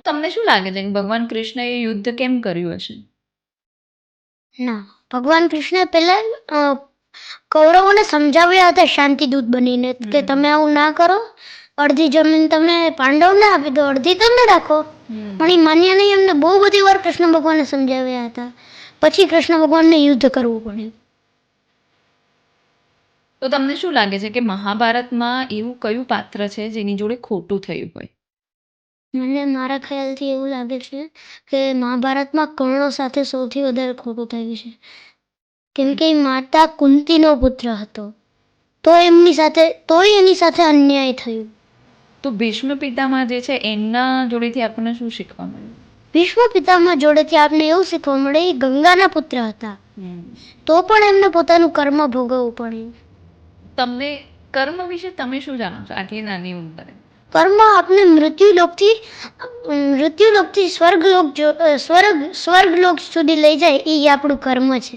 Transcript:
તમને શું લાગે છે કે ભગવાન કૃષ્ણએ યુદ્ધ કેમ કર્યું હશે? ના, ભગવાન કૃષ્ણે પહેલા કૌરવોને સમજાવ્યા હતા શાંતિદૂત બનીને કે તમે આવું ના કરો, અડધી જમીન તમે પાંડવને આપી દો, અડધી તમે રાખો. પણ એ માન્યા નહીં. એમને બહુ બધી વાર કૃષ્ણ ભગવાને સમજાવ્યા હતા. પછી કૃષ્ણ ભગવાનને યુદ્ધ કરવું પડ્યું. તો તમને શું લાગે છે કે મહાભારતમાં એવું કયું પાત્ર છે જેની જોડે ખોટું થયું હોય? મને મારા ખ્યાલથી એવું લાગે છે કે મહાભારતમાં કર્ણ સાથે સૌથી વધારે ખોટું થયું છે. કેમ કે એ માતા કુંતીનો પુત્ર હતો, તોય એની સાથે અન્યાય થયું. તો ભીષ્મ પિતામહ જે છે એમના જોડેથી આપણને શું શીખવા મળ્યું? ભીષ્મ પિતામહ જોડેથી આપણે એવું શીખવા મળે એ ગંગાના પુત્ર હતા, તો પણ એમને પોતાનું કર્મ ભોગવવું પડ્યું. તમને કર્મ વિશે તમે શું જાણો છો આટલી નાની ઉંમરે? કર્મ આપણે મૃત્યુલોકથી સ્વર્ગલોક સુધી લઈ જાય એ આપણું કર્મ છે.